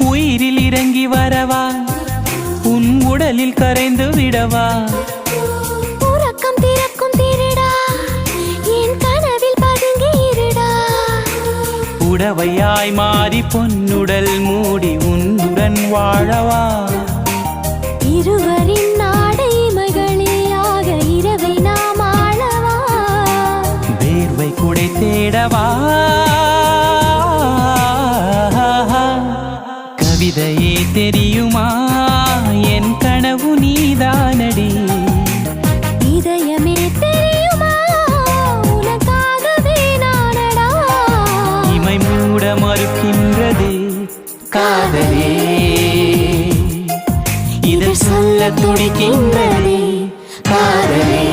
உயிரில் இறங்கி வரவா, உன் உடலில் கரைந்து விடவா, உறக்கம் திறக்கும் திருடா, என் கனவில் பதுங்கி இருடா. உடவையாய் மாறி பொன்னுடல் மூடி உன்னுடன் வாழவா, இருவரின் நாடை மகளியாக இரவை நாம் ஆளவா, வேர்வை குடை தேடவா, கவிதையே தெரியுமா, என் கனவு நீதானடி. இதயமே தெரியுமா, உனக்காகவே நானடா. இமை மூட மறுக்கின்றதே காதலே, இதழ் சொல்ல துடிக்கின்றதே காதலே.